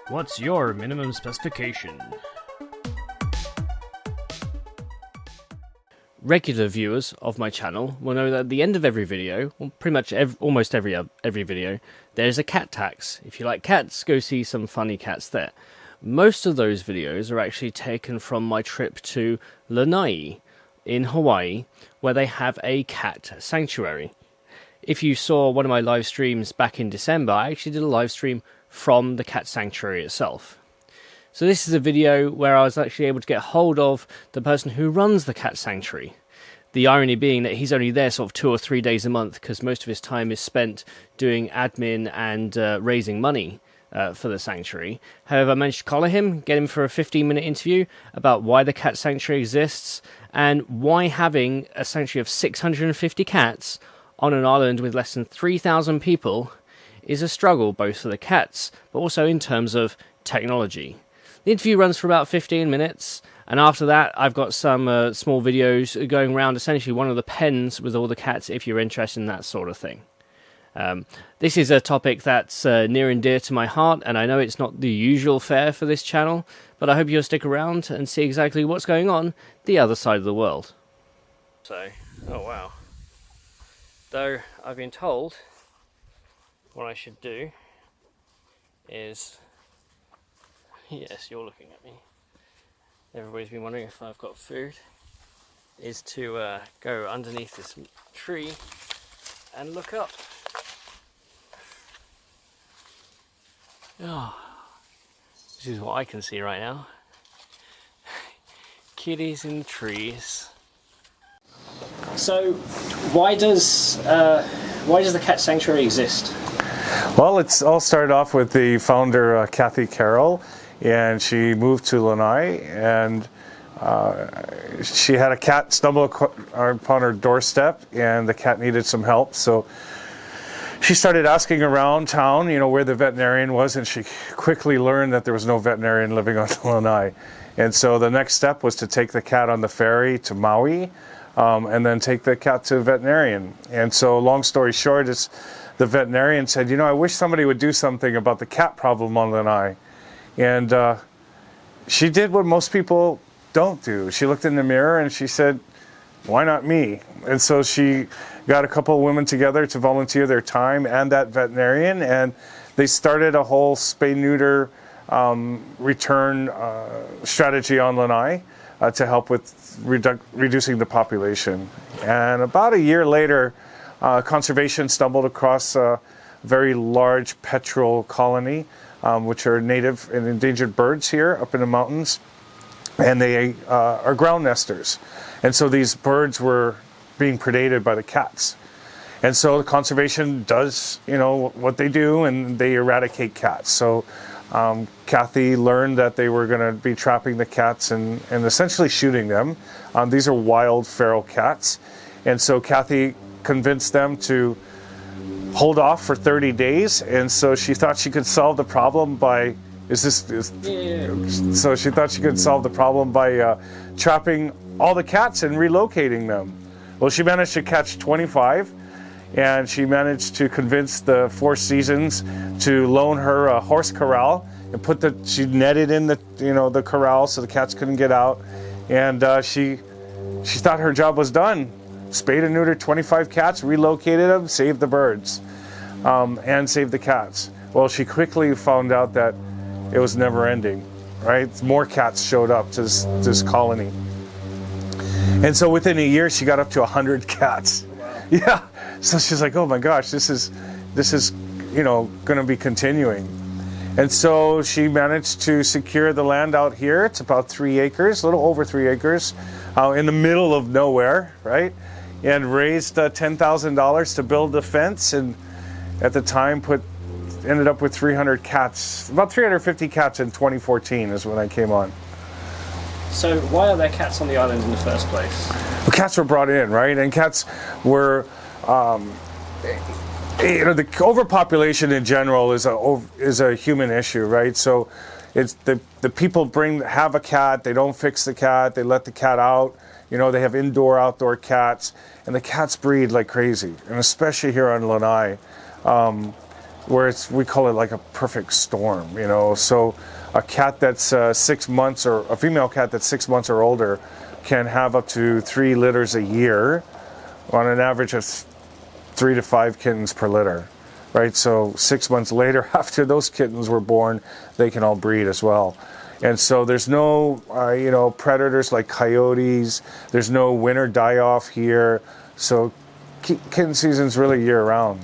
What's your minimum specification? Regular viewers of my channel will know that at the end of every video, well, pretty much almost every video, there's a cat tax. If you like cats, go see some funny cats there. Most of those videos are actually taken from my trip to Lanai in Hawaii, where they have a cat sanctuary. If you saw one of my live streams back in December, I actually did a live stream from the cat sanctuary itself. So this is a video where I was actually able to get hold of the person who runs the cat sanctuary. The irony being that he's only there sort of 2 or 3 days a month because most of his time is spent doing admin and raising money for the sanctuary. However, I managed to collar him, get him for a 15-minute interview about why the cat sanctuary exists and why having a sanctuary of 650 cats on an island with less than 3,000 people is a struggle both for the cats but also in terms of technology. The interview runs for about 15 minutes, and after that I've got some small videos going around essentially one of the pens with all the cats if you're interested in that sort of thing. This is a topic that's near and dear to my heart, and I know it's not the usual fare for this channel, but I hope you'll stick around and see exactly what's going on the other side of the world. So, oh wow. Though I've been told what I should do is... Yes, you're looking at me. Everybody's been wondering if I've got food. Is to go underneath this tree and look up. Oh, this is what I can see right now. Kitties in the trees. So, why does the cat sanctuary exist? Well, it's all started off with the founder, Kathy Carroll, and she moved to Lanai, and she had a cat stumble upon her doorstep, and the cat needed some help. So she started asking around town, where the veterinarian was, and she quickly learned that there was no veterinarian living on Lanai. And so the next step was to take the cat on the ferry to Maui, and then take the cat to a veterinarian. And so, long story short, is the veterinarian said, I wish somebody would do something about the cat problem on Lanai. And she did what most people don't do. She looked in the mirror and she said, why not me? And so she got a couple of women together to volunteer their time and that veterinarian, and they started a whole spay-neuter return strategy on Lanai to help with reducing the population. And about a year later, conservation stumbled across a very large petrel colony, which are native and endangered birds here up in the mountains, and they are ground nesters. And so these birds were being predated by the cats. And so the conservation does, what they do, and they eradicate cats. So Kathy learned that they were going to be trapping the cats and essentially shooting them. These are wild feral cats. And so Kathy convinced them to hold off for 30 days, and so she thought she could solve the problem by so she thought she could solve the problem by trapping all the cats and relocating them. Well, she managed to catch 25, and she managed to convince the Four Seasons to loan her a horse corral and she netted in the corral so the cats couldn't get out, and she thought her job was done. Spayed and neutered 25 cats, relocated them, saved the birds, and saved the cats. Well, she quickly found out that it was never ending, right? More cats showed up to this colony. And so within a year, she got up to 100 cats. Wow. Yeah. So she's like, oh my gosh, this is going to be continuing. And so she managed to secure the land out here. It's about 3 acres, a little over 3 acres, in the middle of nowhere, right? And raised $10,000 to build the fence, and at the time ended up with 300 cats, about 350 cats in 2014 is when I came on. So why are there cats on the island in the first place? Well, cats were brought in, right? And cats were, the overpopulation in general is a human issue, right? So it's the people have a cat, they don't fix the cat, they let the cat out. They have indoor, outdoor cats, and the cats breed like crazy, and especially here on Lanai. where we call it like a perfect storm, you know. So a cat that's 6 months, or a female cat that's 6 months or older, can have up to 3 litters a year, on an average of 3 to 5 kittens per litter, right? So 6 months later, after those kittens were born, they can all breed as well. And so there's no, predators like coyotes. There's no winter die-off here. So kitten season's really year-round.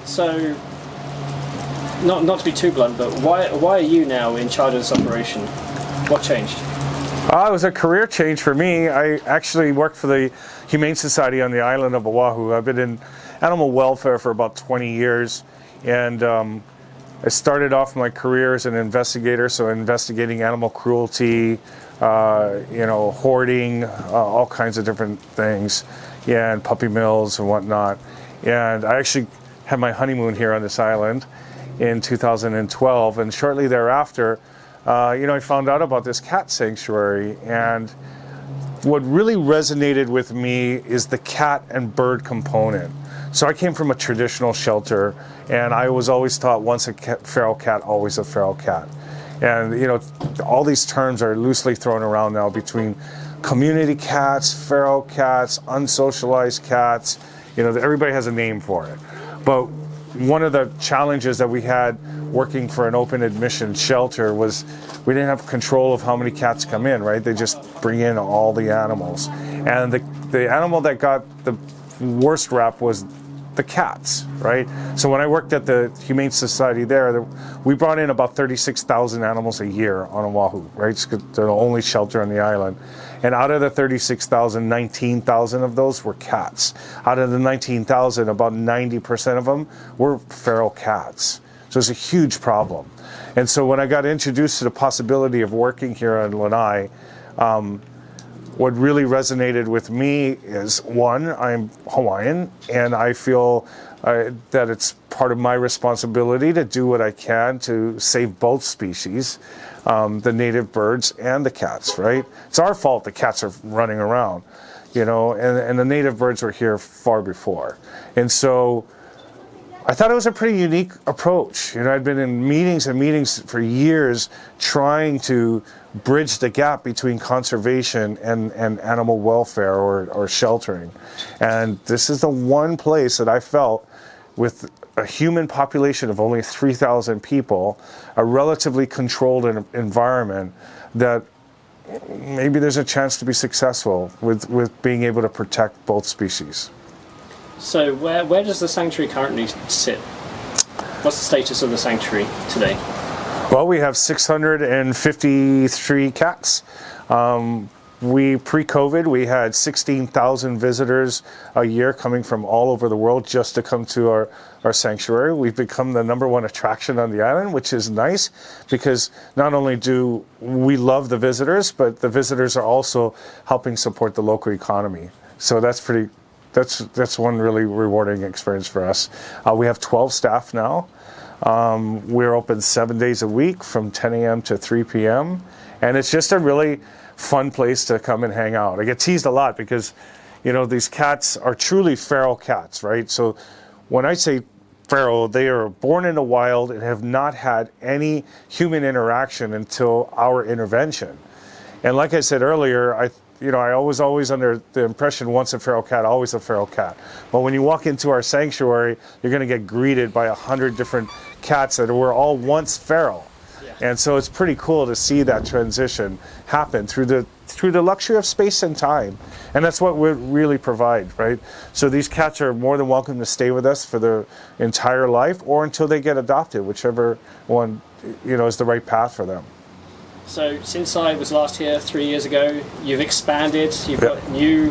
So, not to be too blunt, but why are you now in charge of this operation? What changed? It was a career change for me. I actually worked for the Humane Society on the island of Oahu. I've been in animal welfare for about 20 years, and I started off my career as an investigator, so investigating animal cruelty, hoarding, all kinds of different things, and puppy mills and whatnot. And I actually had my honeymoon here on this island in 2012, and shortly thereafter, I found out about this cat sanctuary, and what really resonated with me is the cat and bird component. So I came from a traditional shelter, and I was always taught once a feral cat, always a feral cat. And, all these terms are loosely thrown around now between community cats, feral cats, unsocialized cats. Everybody has a name for it. But one of the challenges that we had working for an open admission shelter was we didn't have control of how many cats come in, right? They just bring in all the animals. And the animal that got the worst rap was the cats, right? So when I worked at the Humane Society there, we brought in about 36,000 animals a year on Oahu, right? They're the only shelter on the island. And out of the 36,000, 19,000 of those were cats. Out of the 19,000, about 90% of them were feral cats. So it's a huge problem. And so when I got introduced to the possibility of working here on Lanai, what really resonated with me is, one, I'm Hawaiian, and I feel that it's part of my responsibility to do what I can to save both species, the native birds and the cats, right? It's our fault the cats are running around, and the native birds were here far before. And so I thought it was a pretty unique approach. I'd been in meetings and meetings for years trying to bridge the gap between conservation and animal welfare or sheltering. And this is the one place that I felt, with a human population of only 3,000 people, a relatively controlled environment, that maybe there's a chance to be successful with being able to protect both species. So where does the sanctuary currently sit? What's the status of the sanctuary today? Well, we have 653 cats. Pre-COVID, we had 16,000 visitors a year coming from all over the world just to come to our sanctuary. We've become the #1 attraction on the island, which is nice, because not only do we love the visitors, but the visitors are also helping support the local economy. So that's one really rewarding experience for us. We have 12 staff now. We're open 7 days a week from 10 a.m. to 3 p.m. And it's just a really fun place to come and hang out. I get teased a lot because, these cats are truly feral cats, right? So when I say feral, they are born in the wild and have not had any human interaction until our intervention. And like I said earlier, I was always under the impression, once a feral cat, always a feral cat. But when you walk into our sanctuary, you're going to get greeted by 100 different cats that were all once feral. Yeah. And so it's pretty cool to see that transition happen through the luxury of space and time. And that's what we really provide, right? So these cats are more than welcome to stay with us for their entire life, or until they get adopted, whichever one, is the right path for them. So since I was last here 3 years ago, you've expanded, you've got new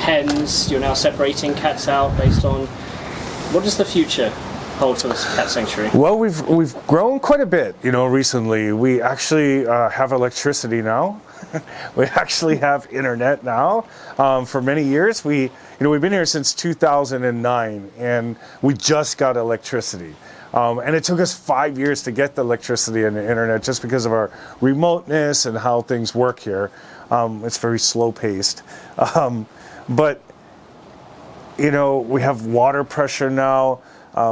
pens, you're now separating cats out based on... What does the future hold for this cat sanctuary? Well, we've grown quite a bit, recently. We actually have electricity now. We actually have internet now. For many years, we've been here since 2009, and we just got electricity. And it took us 5 years to get the electricity and the internet, just because of our remoteness and how things work here. It's very slow paced. But we have water pressure now.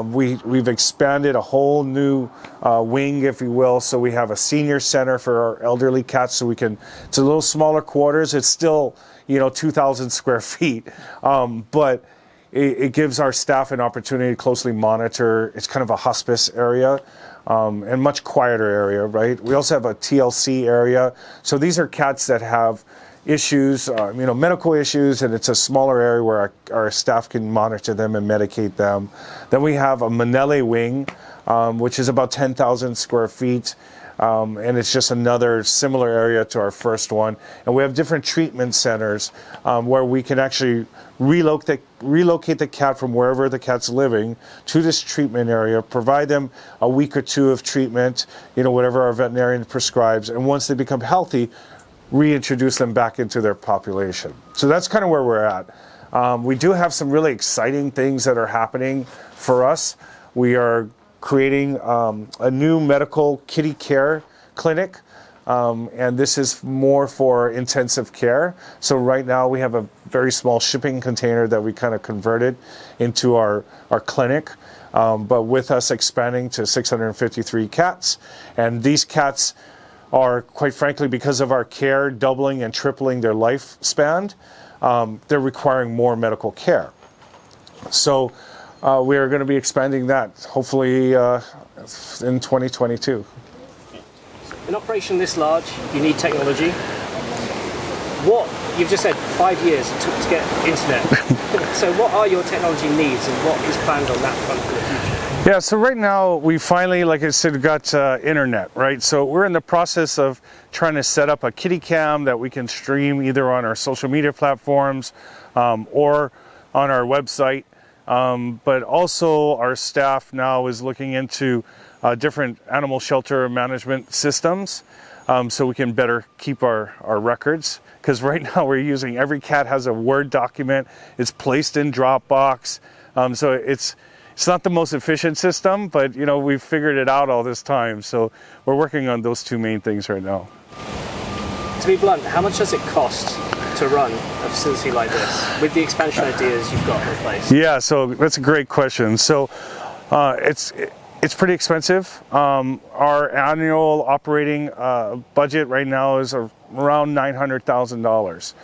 We've expanded a whole new wing, if you will. So we have a senior center for our elderly cats. So it's a little smaller quarters. It's still, 2,000 square feet, but it gives our staff an opportunity to closely monitor. It's kind of a hospice area. And much quieter area, right? We also have a TLC area. So these are cats that have issues, medical issues, and it's a smaller area where our staff can monitor them and medicate them. Then we have a Manele wing, which is about 10,000 square feet. And it's just another similar area to our first one. And we have different treatment centers where we can actually relocate the cat from wherever the cat's living to this treatment area, provide them a week or two of treatment, whatever our veterinarian prescribes. And once they become healthy, reintroduce them back into their population. So that's kind of where we're at. We do have some really exciting things that are happening for us. We are creating a new medical kitty care clinic, and this is more for intensive care. So right now we have a very small shipping container that we kind of converted into our clinic, but with us expanding to 653 cats. And these cats are, quite frankly, because of our care, doubling and tripling their lifespan, they're requiring more medical care. So we are going to be expanding that, hopefully in 2022. In operation this large, you need technology. You've just said 5 years it took to get internet. So what are your technology needs and what is planned on that front for the future? Yeah, so right now we finally, like I said, got internet, right? So we're in the process of trying to set up a kitty cam that we can stream either on our social media platforms or on our website. But also our staff now is looking into different animal shelter management systems so we can better keep our records. Because right now we're using, every cat has a Word document, it's placed in Dropbox. So it's not the most efficient system, but we've figured it out all this time. So we're working on those two main things right now. To be blunt, how much does it cost to run a facility like this with the expansion ideas you've got in place? Yeah, so that's a great question. So it's pretty expensive. Our annual operating budget right now is around $900,000.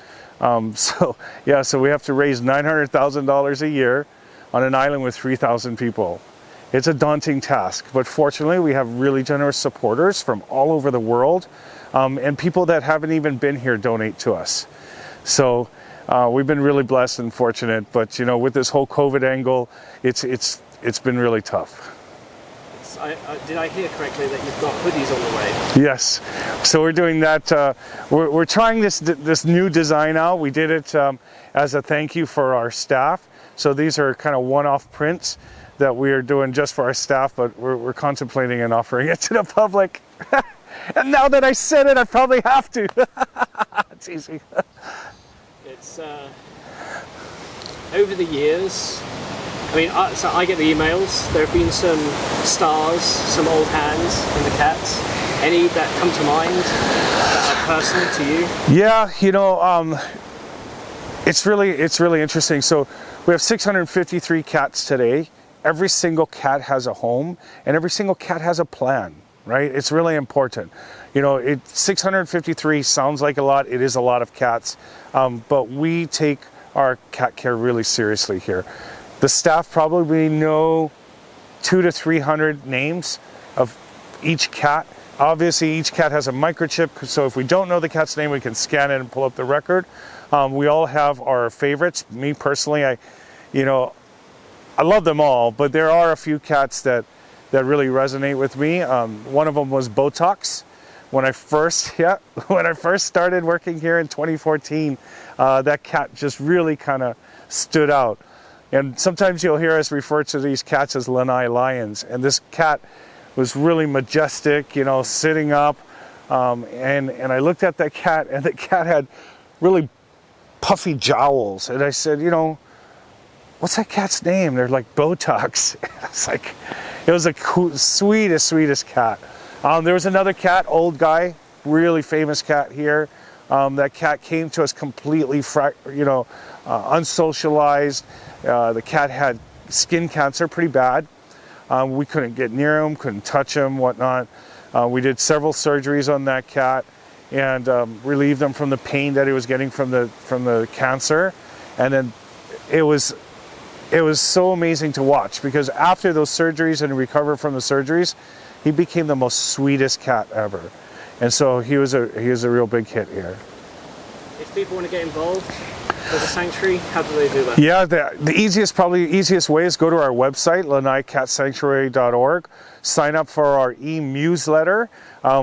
So we have to raise $900,000 a year on an island with 3,000 people. It's a daunting task, but fortunately we have really generous supporters from all over the world, and people that haven't even been here donate to us. So we've been really blessed and fortunate, but with this whole COVID angle, it's been really tough. Did I hear correctly that you've got hoodies on the way? Yes, so we're doing that. We're trying this new design out. We did it as a thank you for our staff. So these are kind of one-off prints that we are doing just for our staff, but we're contemplating and offering it to the public. And now that I said it, I probably have to. It's easy. It's over the years. So I get the emails. There have been some stars, some old hands in the cats. Any that come to mind that are personal to you? Yeah, it's really interesting. So we have 653 cats today. Every single cat has a home, and every single cat has a plan, right? It's really important. 653 sounds like a lot. It is a lot of cats, but we take our cat care really seriously here. The staff probably know 200 to 300 names of each cat. Obviously, each cat has a microchip, so if we don't know the cat's name, we can scan it and pull up the record. We all have our favorites. Me personally, I love them all, but there are a few cats that really resonate with me. One of them was Botox. When I first started working here in 2014, that cat just really kind of stood out. And sometimes you'll hear us refer to these cats as lanai lions. And this cat was really majestic, sitting up. And I looked at that cat, and the cat had really puffy jowls. And I said, what's that cat's name? They're like Botox. It was the sweetest cat. There was another cat, old guy, really famous cat here. That cat came to us completely, unsocialized. The cat had skin cancer, pretty bad. We couldn't get near him, couldn't touch him, whatnot. We did several surgeries on that cat and relieved him from the pain that he was getting from the cancer. And then it was so amazing to watch, because after those surgeries and recover from the surgeries, he became the most sweetest cat ever. And so he was a real big hit here. If people want to get involved with the sanctuary, how do they do that? Yeah, the easiest way is go to our website, Lana'iCatSanctuary.org. Sign up for our e-newsletter.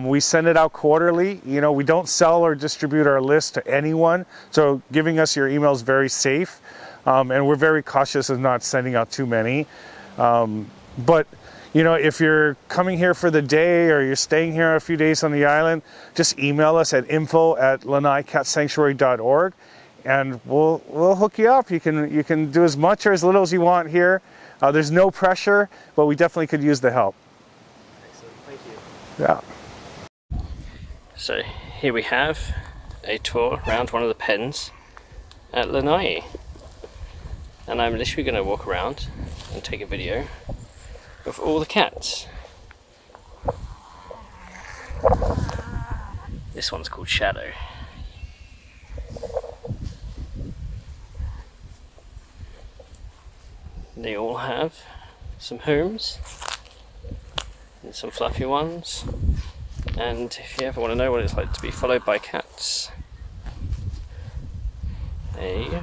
We send it out quarterly. You know, we don't sell or distribute our list to anyone, so giving us your email is very safe. And we're very cautious of not sending out too many. But you know, if you're coming here for the day or you're staying here a few days on the island, just email us at info@Lana'iCatSanctuary.org, and we'll hook you up. You can do as much or as little as you want here. There's no pressure, but we definitely could use the help. Excellent, thank you. Yeah. So here we have a tour around one of the pens at Lana'i, and I'm literally going to walk around and take a video of all the cats. This one's called Shadow. They all have some homes and some fluffy ones, and if you ever want to know what it's like to be followed by cats, there you go.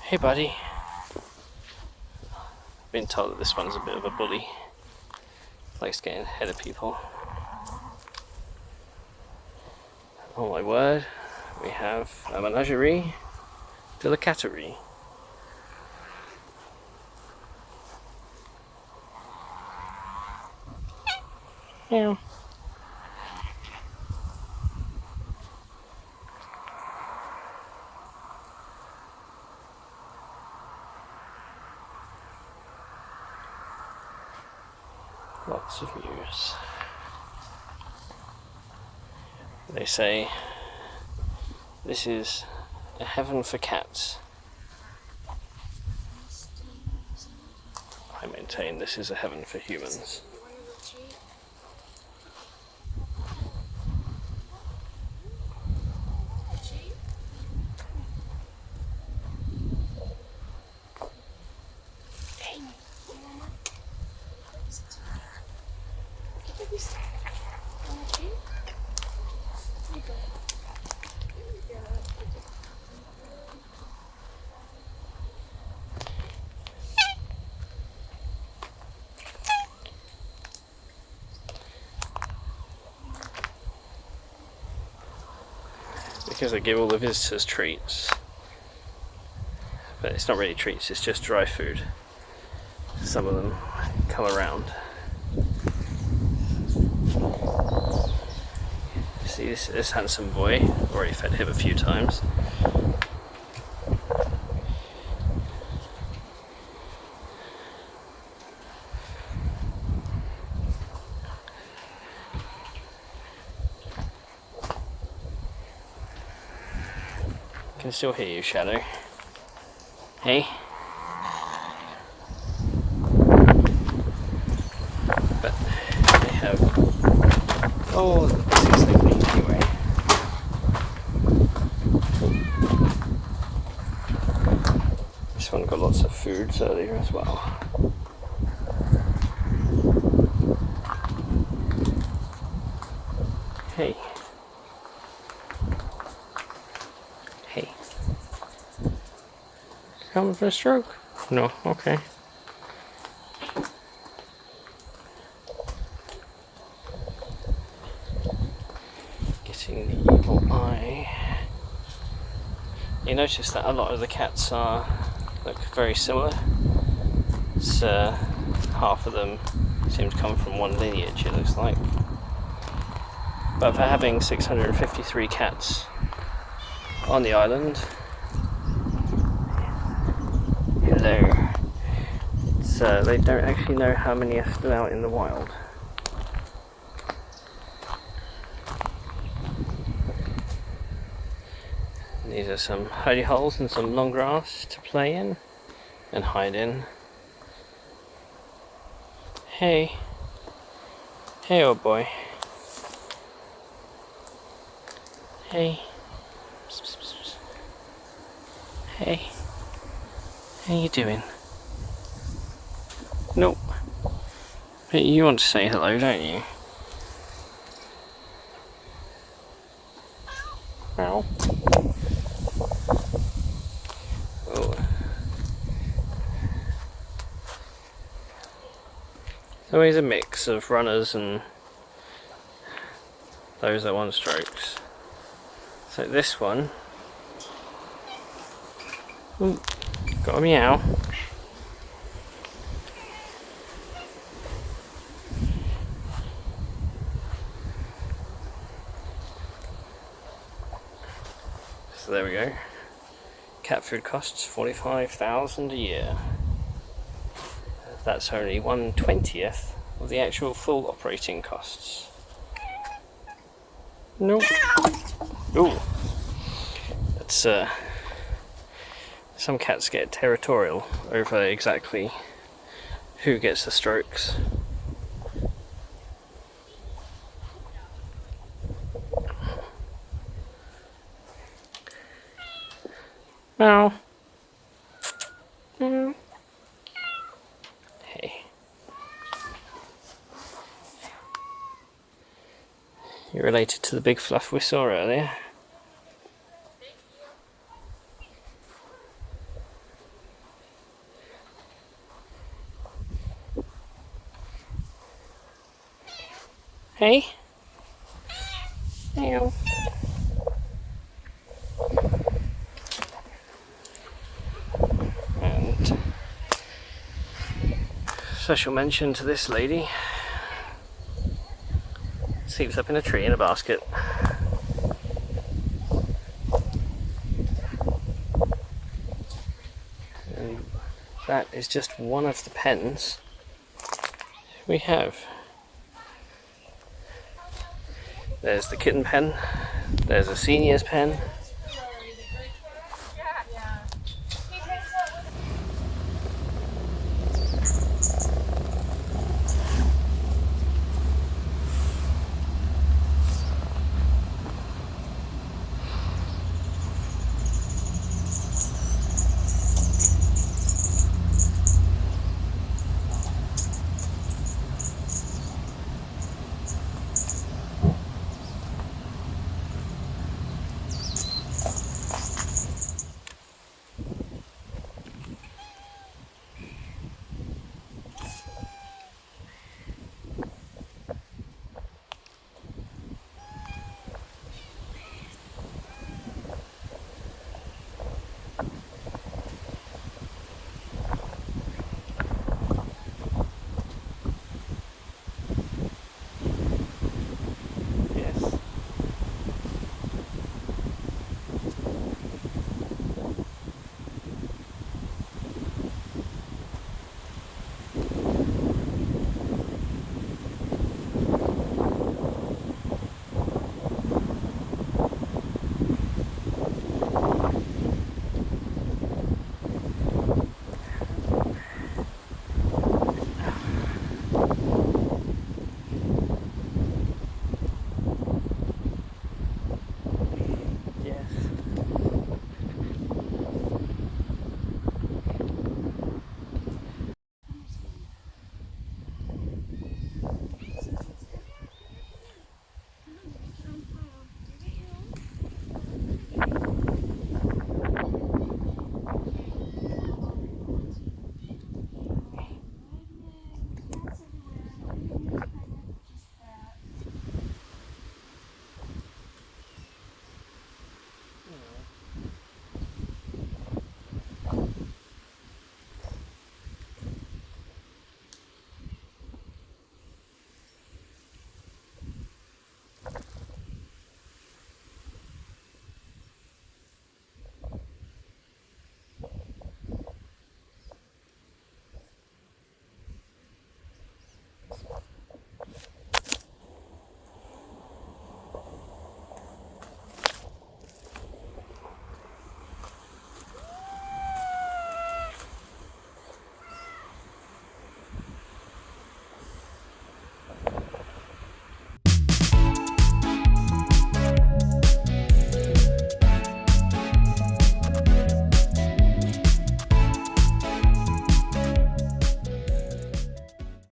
Hey buddy. Been told that this one's a bit of a bully. Likes getting ahead of people. Oh my word, we have a menagerie de la catterie. Yeah. Lots of views. They say this is a heaven for cats. I maintain this is a heaven for humans. Because I give all the visitors treats, but it's not really treats, it's just dry food. Some of them come around. See this handsome boy, already fed him a few times. I can still hear you, Shadow. Hey? But they have... Oh, this is sleeping anyway. This one got lots of foods earlier as well. Hey. Hey. Coming for a stroke? No, okay. Getting the evil eye. You notice that a lot of the cats look very similar. It's half of them seem to come from one lineage, it looks like. But for having 653 cats on the island, hello. So they don't actually know how many are still out in the wild. These are some hidey holes and some long grass to play in and hide in. Hey. Hey, old boy. Hey. Psst, psst, psst, psst. Hey. How you doing? Nope. But you want to say hello, don't you? Ow. Oh. It's always a mix of runners and those that want strokes. So this one, ooh, got a meow. So there we go. Cat food costs 45,000 a year. That's only 1/20th of the actual full operating costs. Nope. Ooh. That's some cats get territorial over exactly who gets the strokes. Meow. Meow. Hey. You're related to the big fluff we saw earlier. Hey. Meow. And special mention to this lady. Sleeps up in a tree in a basket. And that is just one of the pens we have. There's the kitten pen, there's a senior's pen,